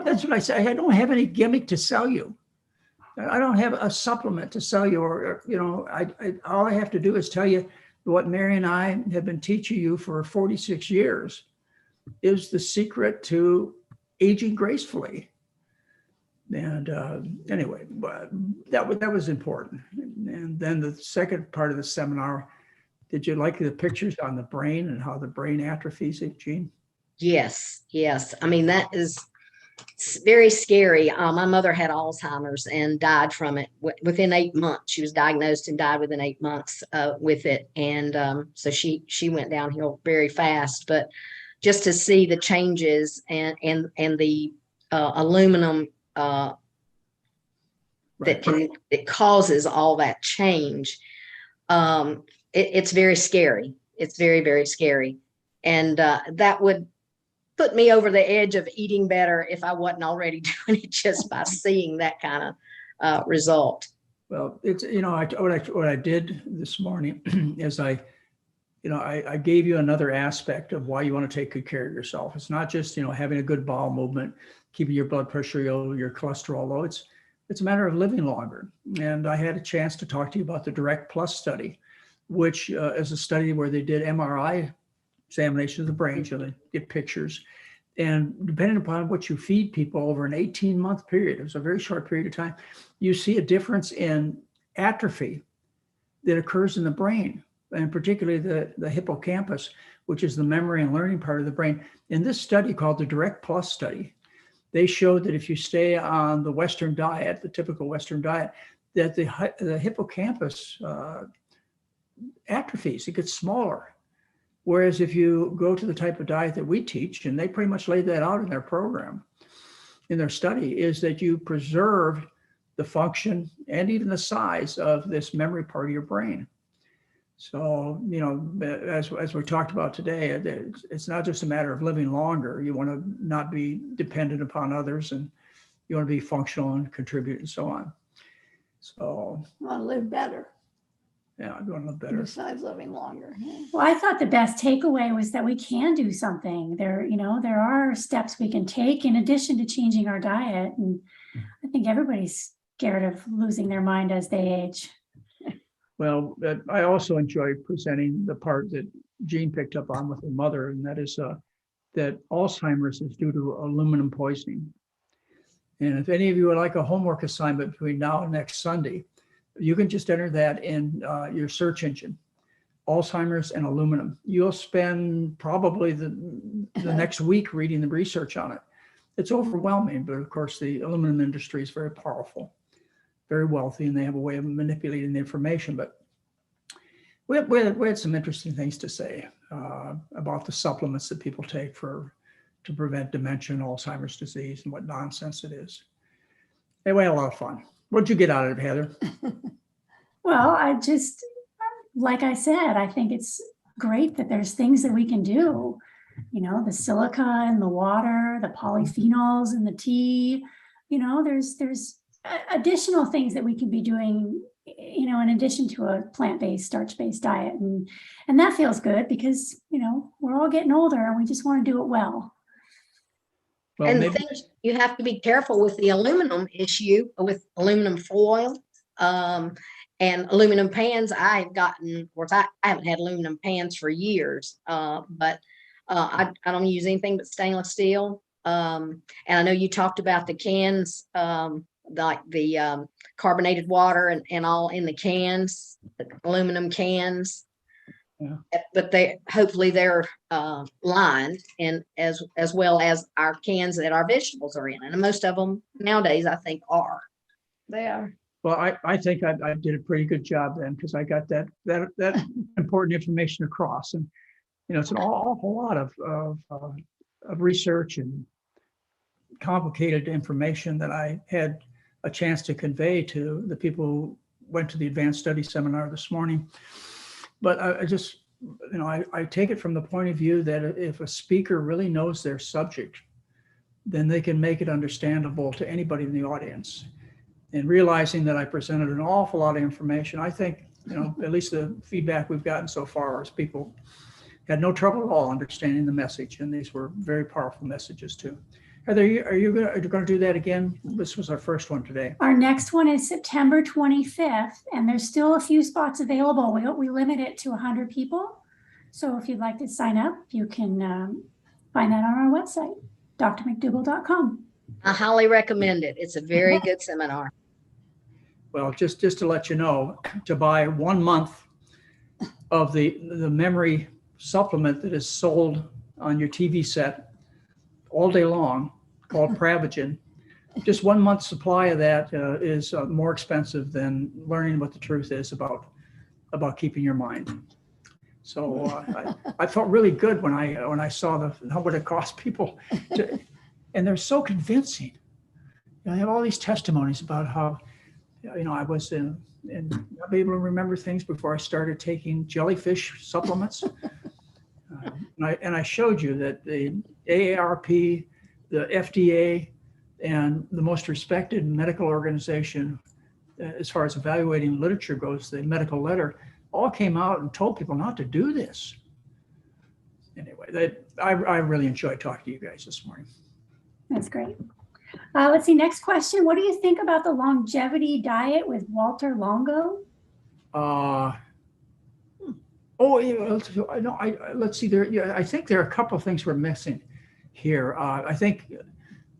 that's what I say. I don't have any gimmick to sell you. I don't have a supplement to sell you, or all I have to do is tell you what Mary and I have been teaching you for 46 years is the secret to aging gracefully. And anyway, that was important. And then the second part of the seminar, did you like the pictures on the brain and how the brain atrophies it, Jeanne? Yes. I mean, that is very scary. My mother had Alzheimer's and died from it within 8 months. She was diagnosed and died within 8 months with it. And so she went downhill very fast. But just to see the changes and the aluminum it causes all that change. It's very scary. It's very, very scary. And that would put me over the edge of eating better if I wasn't already doing it just by seeing that kind of result. Well, it's, what I did this morning is I gave you another aspect of why you want to take good care of yourself. It's not just, having a good bowel movement, keeping your blood pressure low, your cholesterol low. It's a matter of living longer. And I had a chance to talk to you about the Direct Plus study, which is a study where they did MRI examination of the brain, so they get pictures. And depending upon what you feed people over an 18-month period, it was a very short period of time, you see a difference in atrophy that occurs in the brain, and particularly the hippocampus, which is the memory and learning part of the brain. In this study called the Direct Plus study, they showed that if you stay on the Western diet, the typical Western diet, that the hippocampus atrophies, it gets smaller. Whereas if you go to the type of diet that we teach, and they pretty much laid that out in their program, in their study, is that you preserve the function and even the size of this memory part of your brain. So, as we talked about today, it's not just a matter of living longer. You want to not be dependent upon others, and you want to be functional and contribute and so on. So, You want to live better. Yeah, you want to live better. Besides living longer. Yeah. Well, I thought the best takeaway was that we can do something. There are steps we can take in addition to changing our diet. And I think everybody's scared of losing their mind as they age. Well, I also enjoy presenting the part that Jeanne picked up on with her mother, and that is that Alzheimer's is due to aluminum poisoning. And if any of you would like a homework assignment between now and next Sunday, you can just enter that in your search engine, Alzheimer's and aluminum. You'll spend probably the next week reading the research on it. It's overwhelming, but of course the aluminum industry is very powerful, very wealthy, and they have a way of manipulating the information. But we had some interesting things to say about the supplements that people take to prevent dementia and Alzheimer's disease and what nonsense it is. Anyway, a lot of fun. What'd you get out of it, Heather? Well, like I said, I think it's great that there's things that we can do. The silica in the water, the polyphenols in the tea. There's additional things that we can be doing, in addition to a plant-based, starch-based diet. And that feels good because, we're all getting older and we just want to do it well. Well, and the thing is, you have to be careful with the aluminum issue, with aluminum foil and aluminum pans. I've gotten, of course, I haven't had aluminum pans for years, but I don't use anything but stainless steel. And I know you talked about the cans, like the carbonated water and all in the cans, the aluminum cans. Yeah. But hopefully they're lined, and as well as our cans that our vegetables are in, and most of them nowadays I think are. They are. Well, I think I did a pretty good job then, because I got that important information across, and it's an awful lot of research and complicated information that I had a chance to convey to the people who went to the advanced study seminar this morning. But I just, I take it from the point of view that if a speaker really knows their subject, then they can make it understandable to anybody in the audience. And realizing that I presented an awful lot of information, I think, at least the feedback we've gotten so far is people had no trouble at all understanding the message. And these were very powerful messages too. Heather, are you going to do that again? This was our first one today. Our next one is September 25th, and there's still a few spots available. We limit it to 100 people. So if you'd like to sign up, you can find that on our website, drmcdougall.com. I highly recommend it. It's a very good seminar. Well, just to let you know, to buy 1 month of the memory supplement that is sold on your TV set all day long, called Pravagen, just 1 month's supply of that is more expensive than learning what the truth is about keeping your mind. So I felt really good when I saw what it cost people, and they're so convincing. I have all these testimonies about how, I was and I'll be able to remember things before I started taking jellyfish supplements. And I showed you that the AARP, the FDA, and the most respected medical organization, as far as evaluating literature goes, the medical letter, all came out and told people not to do this. Anyway, I really enjoyed talking to you guys this morning. That's great. Let's see, next question. What do you think about the longevity diet with Walter Longo? Let's see there. Yeah, I think there are a couple of things we're missing here. I think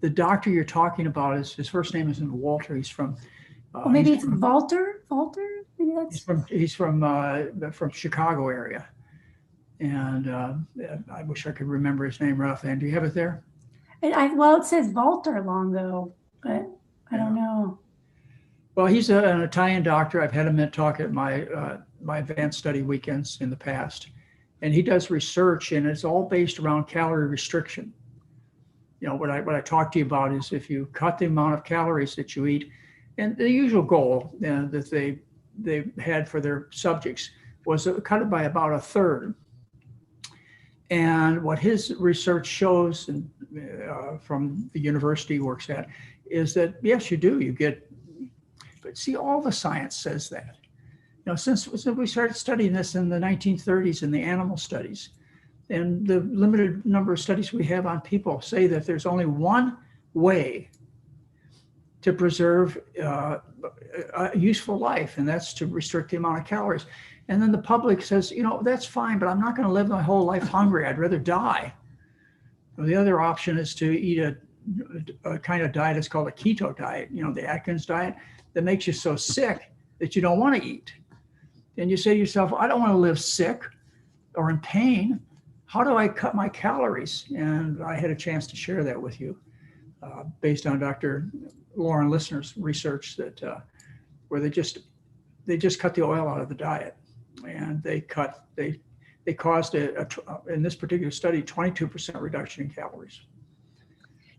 the doctor you're talking about his first name isn't Walter. He's from. Maybe it's Walter. Walter. Maybe that's. He's from Chicago area, and I wish I could remember his name right offhand. Do you have it there? Well, it says Walter Longo, but I don't know. Well, he's an Italian doctor. I've had him talk at my advanced study weekends in the past, and he does research, and it's all based around calorie restriction. What I talk to you about is if you cut the amount of calories that you eat, and the usual goal that they had for their subjects was to cut it by about 1/3. And what his research shows, and from the university he works at, is that yes, you do. You get, but see, all the science says that. Since we started studying this in the 1930s in the animal studies, and the limited number of studies we have on people say that there's only one way to preserve a useful life, and that's to restrict the amount of calories. And then the public says, that's fine, but I'm not going to live my whole life hungry. I'd rather die. Well, the other option is to eat a kind of diet that's called a keto diet, the Atkins diet, that makes you so sick that you don't want to eat. And you say to yourself, I don't want to live sick or in pain. How do I cut my calories? And I had a chance to share that with you based on Dr. Lauren Listener's research that where they just cut the oil out of the diet, and they caused in this particular study 22% reduction in calories.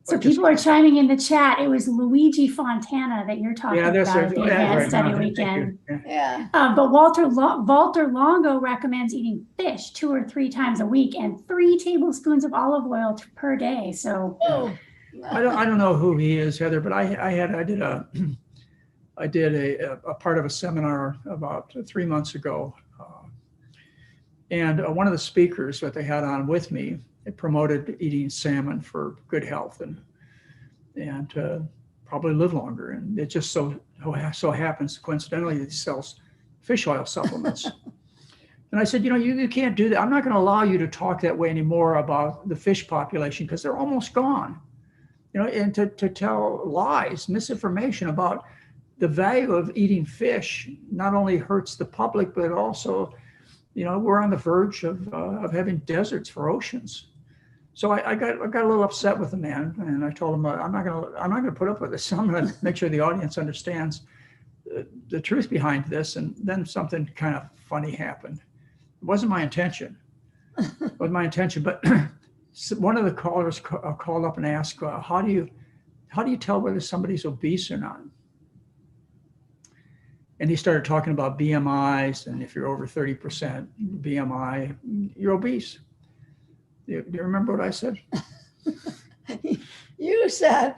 So people are chiming in the chat. It was Luigi Fontana that you're talking about at the advanced study weekend. Yeah. But Walter Longo recommends eating fish 2 or 3 times a week and 3 tablespoons of olive oil per day. So I don't know who he is, Heather, but I did a part of a seminar about 3 months ago, and one of the speakers that they had on with me, it promoted eating salmon for good health and probably live longer. And it just so happens, coincidentally, that he sells fish oil supplements. And I said, you can't do that. I'm not going to allow you to talk that way anymore about the fish population because they're almost gone. And to tell lies, misinformation about the value of eating fish not only hurts the public, but also, we're on the verge of having deserts for oceans. So I got a little upset with the man, and I told him I'm not going to put up with this. I'm going to make sure the audience understands the truth behind this. And then something kind of funny happened. It wasn't my intention. But one of the callers called up and asked, how do how do you tell whether somebody's obese or not? And he started talking about BMIs, and if you're over 30% BMI, you're obese. Do you remember what I said? You said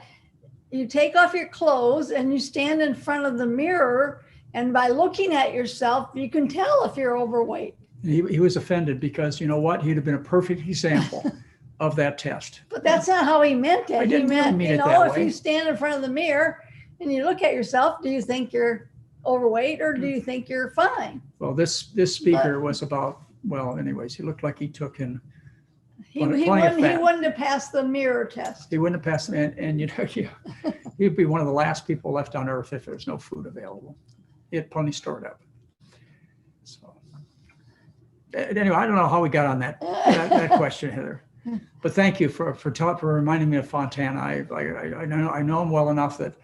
you take off your clothes and you stand in front of the mirror, and by looking at yourself, you can tell if you're overweight. He was offended because, you know what? He'd have been a perfect example of that test. But that's not how he meant it. I didn't He really meant, mean you it know, that if way. you stand in front of the mirror and you look at yourself, do you think you're overweight or do you think you're fine? Well, this speaker was about, well, anyways, he looked like he took in He plenty of fat. wouldn't have passed the mirror test. He wouldn't have passed it, and you know, he'd be one of the last people left on earth if there's no food available. He had plenty stored up. So anyway, I don't know how we got on that question, Heather. But thank you for reminding me of Fontana. I know him well enough that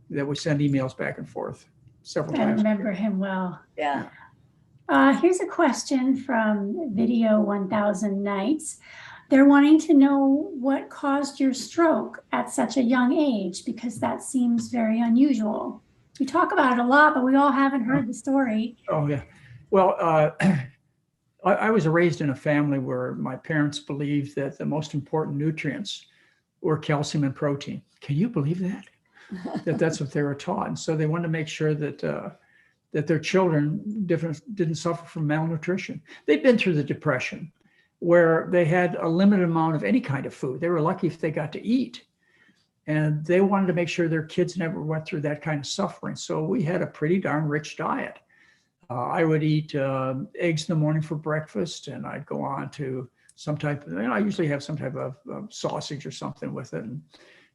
we send emails back and forth several I times. remember him well. Yeah. Here's a question from Video 1000 Nights. They're wanting to know what caused your stroke at such a young age, because that seems very unusual. We talk about it a lot, but we all haven't heard the story. Oh, yeah. Well, I was raised in a family where my parents believed that the most important nutrients were calcium and protein. Can you believe that? That's what they were taught. And so they wanted to make sure that their children didn't suffer from malnutrition. They'd been through the Depression, where they had a limited amount of any kind of food. They were lucky if they got to eat. And they wanted to make sure their kids never went through that kind of suffering. So we had a pretty darn rich diet. I would eat eggs in the morning for breakfast, and I'd go on to some type of, I usually have some type of sausage or something with it. And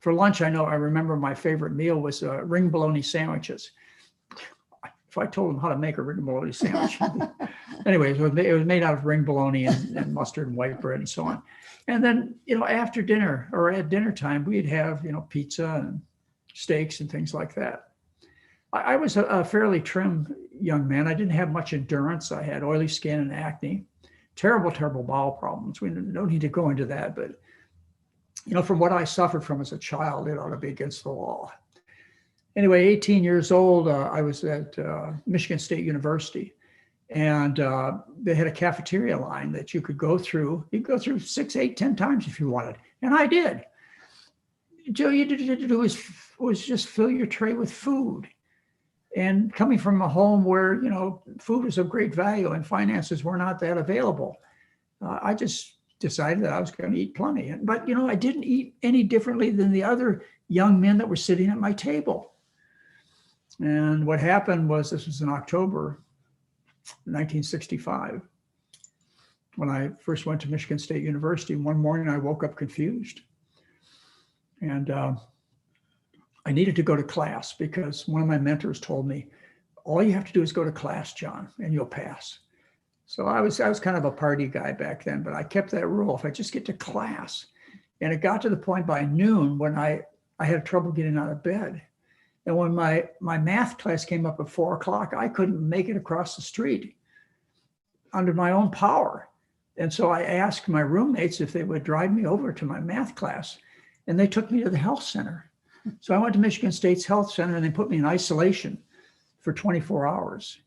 for lunch, I remember my favorite meal was ring bologna sandwiches. If I told them how to make a ring bologna sandwich. Anyway, it was made out of ring bologna and mustard and white bread and so on. And then, after dinner or at dinner time, we'd have, pizza and steaks and things like that. I was a fairly trim young man. I didn't have much endurance. I had oily skin and acne, terrible, terrible bowel problems. We don't need to go into that, but, from what I suffered from as a child, it ought to be against the law. Anyway, 18 years old, I was at Michigan State University, and they had a cafeteria line that you could go through. You could go through 6, 8, 10 times if you wanted, and I did. Joe, you did to do was just fill your tray with food. And coming from a home where, food was of great value and finances were not that available, I just decided that I was going to eat plenty. But, I didn't eat any differently than the other young men that were sitting at my table. And what happened was, this was in October 1965, when I first went to Michigan State University. One morning I woke up confused. And I needed to go to class because one of my mentors told me, all you have to do is go to class, John, and you'll pass. So I was kind of a party guy back then, but I kept that rule. If I just get to class, and it got to the point by noon when I had trouble getting out of bed. And when my math class came up at 4 o'clock, I couldn't make it across the street under my own power. And so I asked my roommates if they would drive me over to my math class, and they took me to the health center. So I went to Michigan State's health center, and they put me in isolation for 24 hours.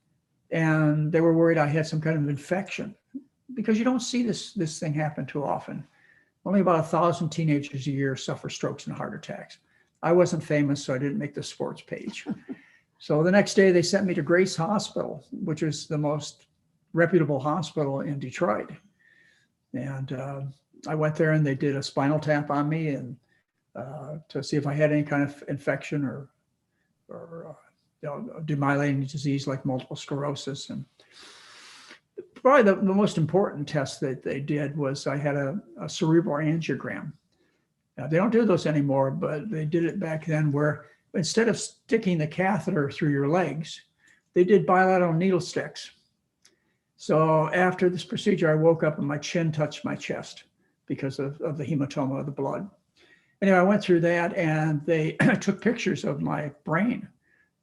And they were worried I had some kind of infection, because you don't see this thing happen too often. Only about 1,000 teenagers a year suffer strokes and heart attacks. I wasn't famous, so I didn't make the sports page. So the next day they sent me to Grace Hospital, which is the most reputable hospital in Detroit. And I went there, and they did a spinal tap on me and to see if I had any kind of infection or demyelinating disease like multiple sclerosis. And probably the most important test that they did was I had a cerebral angiogram. Now, they don't do those anymore, but they did it back then, where instead of sticking the catheter through your legs, they did bilateral needle sticks. So after this procedure, I woke up and my chin touched my chest because of the hematoma of the blood. Anyway, I went through that, and they took pictures of my brain,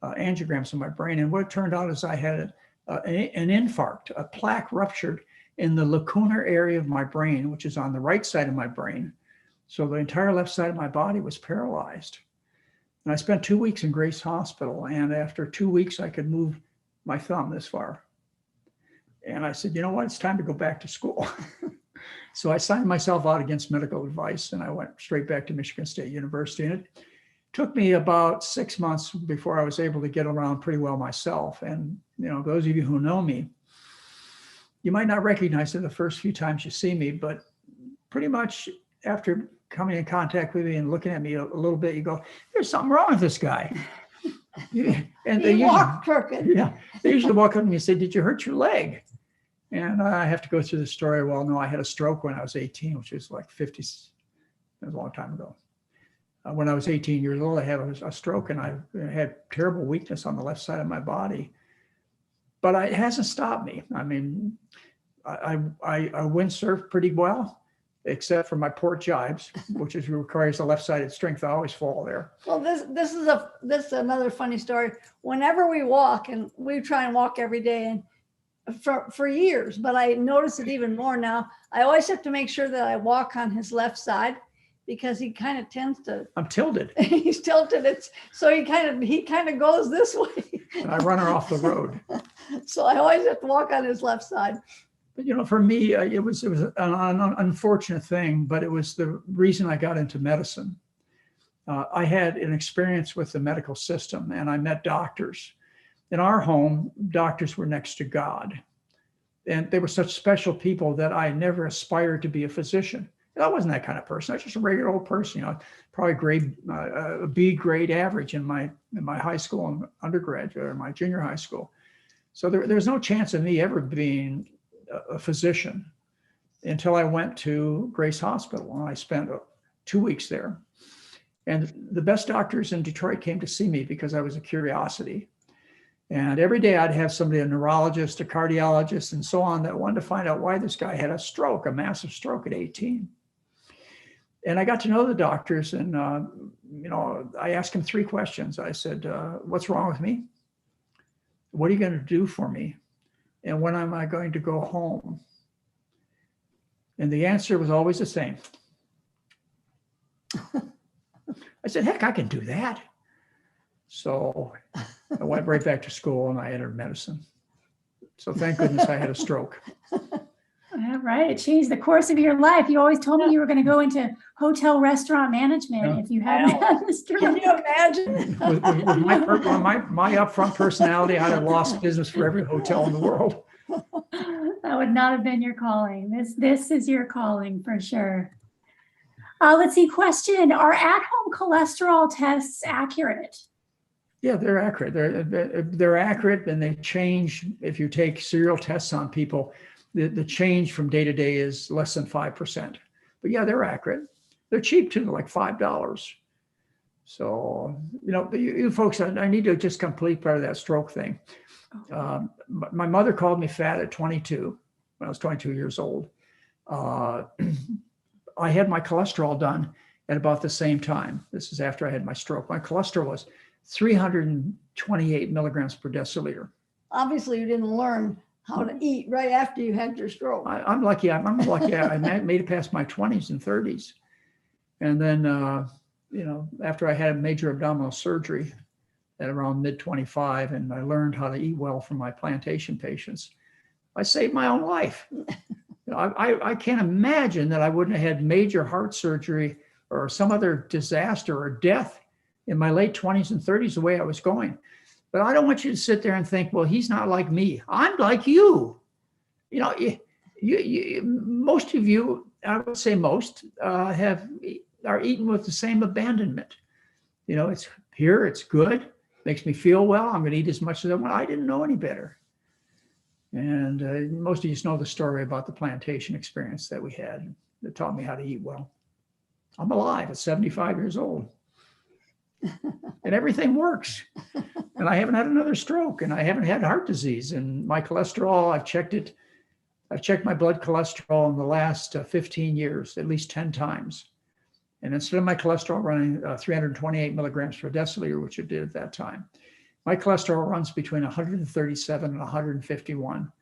angiograms of my brain. And what it turned out is I had an infarct, a plaque ruptured in the lacunar area of my brain, which is on the right side of my brain. So the entire left side of my body was paralyzed. And I spent 2 weeks in Grace Hospital. And after 2 weeks, I could move my thumb this far. And I said, you know what, it's time to go back to school. So I signed myself out against medical advice, and I went straight back to Michigan State University. And it took me about 6 months before I was able to get around pretty well myself. And, you know, those of you who know me, you might not recognize it the first few times you see me, but pretty much after coming in contact with me and looking at me a little bit, you go, there's something wrong with this guy. And they He walked crooked. they usually walk up to me and say, did you hurt your leg? And I have to go through the story. Well, no, I had a stroke when I was 18, which is like 50, that was a long time ago. When I was 18 years old, I had a stroke, and I had terrible weakness on the left side of my body. But it hasn't stopped me. I mean, I windsurf pretty well, except for my port jibes, which requires the left-sided strength. I always fall there. Well, this is another funny story. Whenever we walk, and we try and walk every day, and for years, but I notice it even more now. I always have to make sure that I walk on his left side, because he kind of tends to. I'm tilted. He's tilted. So he kind of goes this way. And I run her off the road. So I always have to walk on his left side. But, you know, for me, it was an unfortunate thing, but it was the reason I got into medicine. I had an experience with the medical system, and I met doctors. In our home, doctors were next to God. And they were such special people that I never aspired to be a physician. I wasn't that kind of person. I was just a regular old person, you know, probably a B grade average in my high school and undergraduate, or my junior high school. So there's no chance of me ever being a physician until I went to Grace Hospital, and I spent 2 weeks there. And the best doctors in Detroit came to see me because I was a curiosity. And every day I'd have somebody, a neurologist, a cardiologist, and so on, that wanted to find out why this guy had a stroke, a massive stroke at 18. And I got to know the doctors, and, you know, I asked him 3 questions. I said, what's wrong with me? What are you going to do for me? And when am I going to go home? And the answer was always the same. I said, heck, I can do that. So I went right back to school, and I entered medicine. So thank goodness I had a stroke. All right. It changed the course of your life. You always told me you were going to go into hotel restaurant management if you hadn't had the stroke. Can you imagine? With my upfront personality, I'd have lost business for every hotel in the world. That would not have been your calling. This is your calling for sure. Let's see. Question: are at-home cholesterol tests accurate? Yeah, they're accurate. They're accurate, and they change. If you take serial tests on people, the change from day to day is less than 5%. But yeah, they're accurate. They're cheap too, like $5. So, you know, you folks, I need to just complete part of that stroke thing. My mother called me fat at 22, when I was 22 years old. I had my cholesterol done at about the same time. This is after I had my stroke. My cholesterol was 328 milligrams per deciliter. Obviously, you didn't learn how to eat right after you had your stroke. I'm lucky. I'm lucky. I made it past my 20s and 30s. And then, you know, after I had a major abdominal surgery at around mid 25, and I learned how to eat well from my plantation patients, I saved my own life. I can't imagine that I wouldn't have had major heart surgery or some other disaster or death in my late 20s and 30s the way I was going. But I don't want you to sit there and think, well, he's not like me. I'm like you. You know, you most of you, I would say most, are eaten with the same abandonment. You know, it's here, it's good, makes me feel well. I'm going to eat as much as I want. I didn't know any better. And most of you know the story about the plantation experience that we had that taught me how to eat well. I'm alive at 75 years old. And everything works. And I haven't had another stroke, and I haven't had heart disease. And my cholesterol, I've checked it. I've checked my blood cholesterol in the last 15 years, at least 10 times. And instead of my cholesterol running 328 milligrams per deciliter, which it did at that time, my cholesterol runs between 137 and 151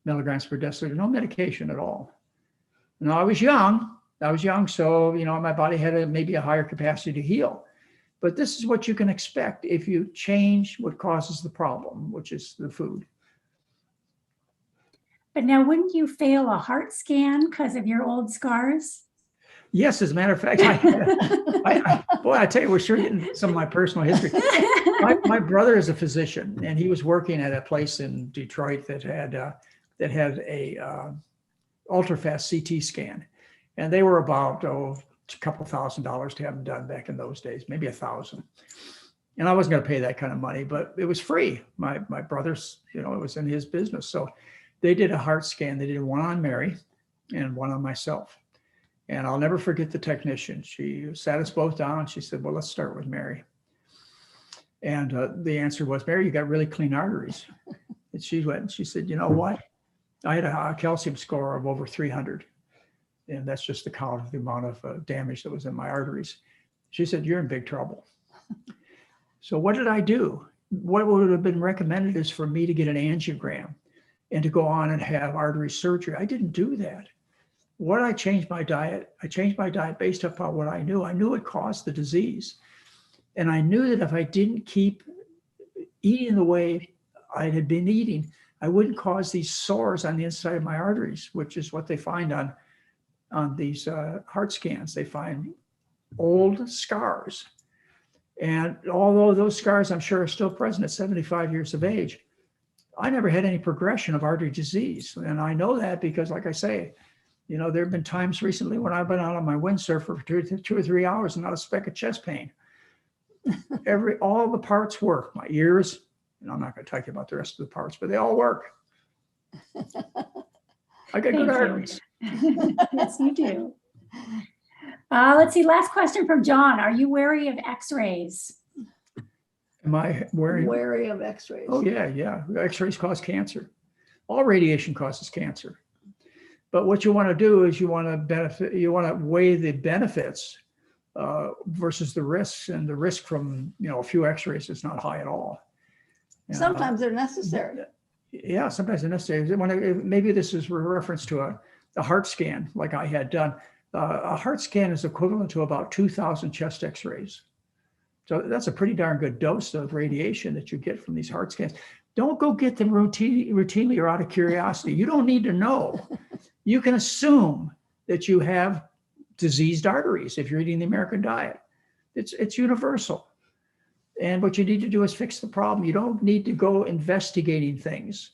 milligrams per deciliter, no medication at all. Now, I was young, so, you know, my body had maybe a higher capacity to heal. But this is what you can expect if you change what causes the problem, which is the food. But now, wouldn't you fail a heart scan because of your old scars? Yes, as a matter of fact, boy, I tell you, we're sure getting some of my personal history. My brother is a physician, and he was working at a place in Detroit that had a ultra-fast CT scan, and they were about a couple $1,000s to have them done back in those days, maybe $1,000. And I wasn't going to pay that kind of money, but it was free. My brother's, it was in his business, so they did a heart scan. They did one on Mary and one on myself. And I'll never forget the technician. She sat us both down and she said, well, let's start with Mary. And the answer was, Mary, you got really clean arteries. And she went and she said, you know what? I had a calcium score of over 300. And that's just the count of the amount of damage that was in my arteries. She said, you're in big trouble. So what did I do? What would have been recommended is for me to get an angiogram and to go on and have artery surgery. I didn't do that. What I changed my diet, based upon what I knew. I knew it caused the disease. And I knew that if I didn't keep eating the way I had been eating, I wouldn't cause these sores on the inside of my arteries, which is what they find on these heart scans. They find old scars. And although those scars, I'm sure, are still present at 75 years of age, I never had any progression of artery disease. And I know that because, like I say, there have been times recently when I've been out on my windsurfer for 2 or 3 hours and not a speck of chest pain. All the parts work. My ears, and I'm not going to talk about the rest of the parts, but they all work. I got good arteries. Yes, you do. Let's see. Last question from John. Are you wary of X-rays? Am I Wary of X-rays? Oh, yeah. X-rays cause cancer. All radiation causes cancer. But what you want to do is you want to weigh the benefits versus the risks, and the risk from a few X-rays is not high at all. Sometimes they're necessary. Yeah, sometimes they're necessary. Maybe this is a reference to a heart scan like I had done. A heart scan is equivalent to about 2,000 chest X-rays. So that's a pretty darn good dose of radiation that you get from these heart scans. Don't go get them routinely or out of curiosity. You don't need to know. You can assume that you have diseased arteries if you're eating the American diet. It's universal. And what you need to do is fix the problem. You don't need to go investigating things.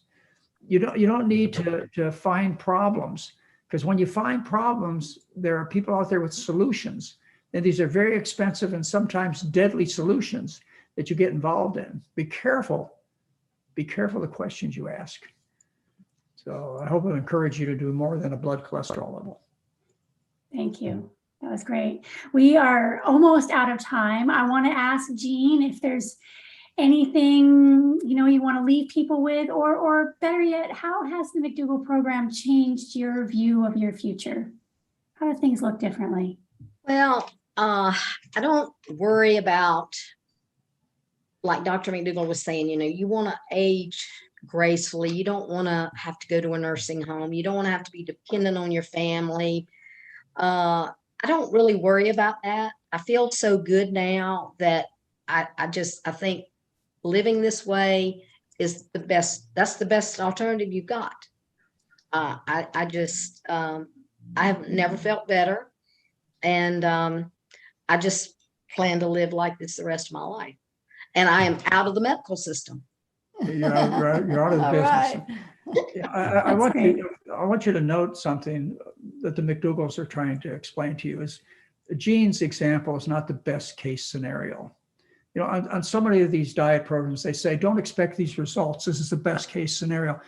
You don't need to find problems, because when you find problems, there are people out there with solutions. And these are very expensive and sometimes deadly solutions that you get involved in. Be careful. Be careful the questions you ask. So I hope I encourage you to do more than a blood cholesterol level. Thank you. That was great. We are almost out of time. I want to ask Jeanne if there's anything you want to leave people with, or better yet, how has the McDougall program changed your view of your future? How do things look differently? Well, I don't worry about, like Dr. McDougall was saying, you want to age gracefully. You don't want to have to go to a nursing home. You don't want to have to be dependent on your family. I don't really worry about that. I feel so good now that I think living this way is the best. That's the best alternative you've got. I have never felt better. And I just plan to live like this the rest of my life. And I am out of the medical system. You're out of the business. Right. I want you to note something that the McDougall's are trying to explain to you is Jeanne's example is not the best case scenario. On so many of these diet programs, they say, don't expect these results. This is the best case scenario.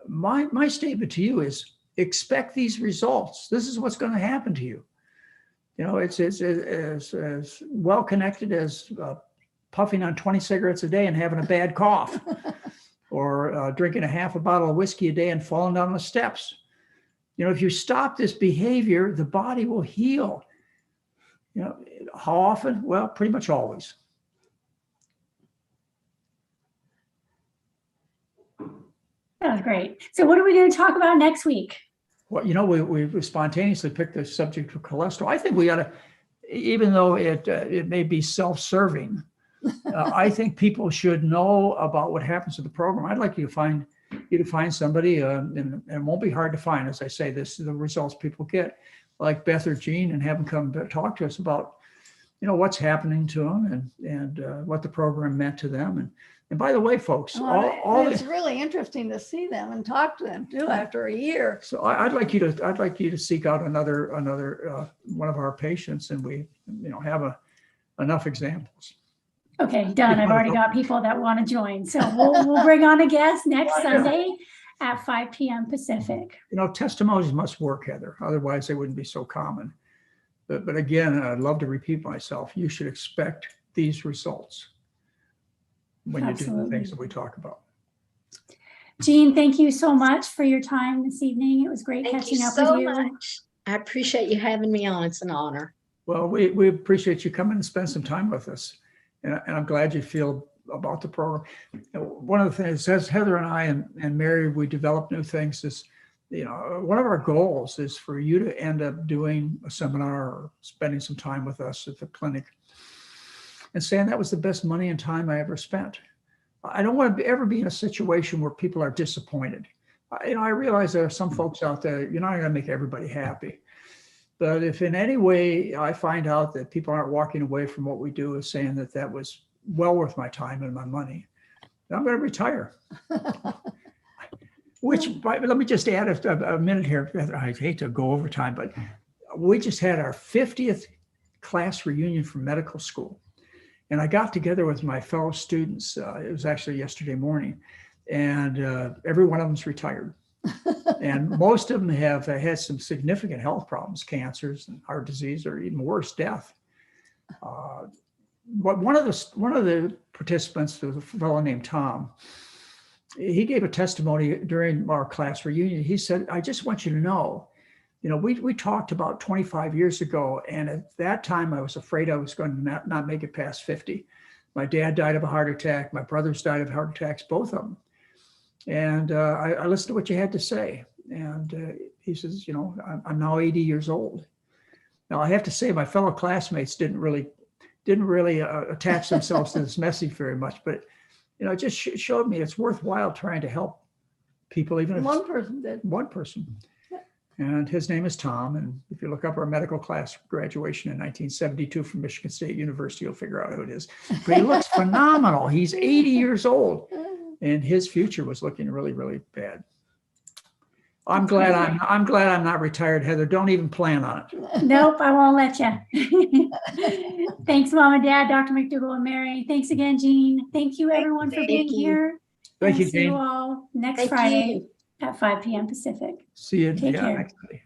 My statement to you is expect these results. This is what's going to happen to you. It's as well connected as puffing on 20 cigarettes a day and having a bad cough, or drinking a half a bottle of whiskey a day and falling down the steps. If you stop this behavior, the body will heal. How often? Well, pretty much always. That was great. So what are we going to talk about next week? Well, we spontaneously picked the subject of cholesterol. I think we ought to even though it may be self-serving, I think people should know about what happens to the program. I'd like you to find somebody, and it won't be hard to find, as I say, the results people get, like Beth or Jeanne, and have them come talk to us about, what's happening to them and what the program meant to them. And by the way, folks, it's really interesting to see them and talk to them too after a year. So I'd like you to seek out another one of our patients, and we have enough examples. Okay, done. I've already got people that want to join. So we'll bring on a guest next Sunday at 5 p.m. Pacific. Testimonies must work, Heather. Otherwise, they wouldn't be so common. But again, I'd love to repeat myself. You should expect these results when you do the things that we talk about. Jeanne, thank you so much for your time this evening. It was great catching up with you. Much. I appreciate you having me on. It's an honor. Well, we appreciate you coming and spend some time with us. And I'm glad you feel about the program. One of the things, as Heather and I and Mary, we develop new things, is, one of our goals is for you to end up doing a seminar or spending some time with us at the clinic and saying that was the best money and time I ever spent. I don't want to ever be in a situation where people are disappointed. I realize there are some folks out there, you're not going to make everybody happy. But if in any way I find out that people aren't walking away from what we do as saying that was well worth my time and my money, then I'm going to retire. Let me just add a minute here. I hate to go over time, but we just had our 50th class reunion from medical school. And I got together with my fellow students. It was actually yesterday morning, and every one of them's retired. And most of them have had some significant health problems, cancers and heart disease, or even worse, death. But one of the participants was a fellow named Tom. He gave a testimony during our class reunion. He said, "I just want you to know, we talked about 25 years ago, and at that time I was afraid I was going to not make it past 50. My dad died of a heart attack. My brothers died of heart attacks, both of them. And I listened to what you had to say." And he says, I'm now 80 years old. Now I have to say, my fellow classmates didn't really attach themselves to this message very much, but it just showed me it's worthwhile trying to help people, even if one person did. One person. And his name is Tom. And if you look up our medical class graduation in 1972 from Michigan State University, you'll figure out who it is. But he looks phenomenal. He's 80 years old. And his future was looking really, really bad. I'm glad I'm not retired, Heather. Don't even plan on it. Nope, I won't let you. Thanks, Mom and Dad, Dr. McDougall and Mary. Thanks again, Jeanne. Thank you, everyone, for being here. Thank you, See you Jeanne. all next Friday at 5 p.m. Pacific. See you Take care. next day.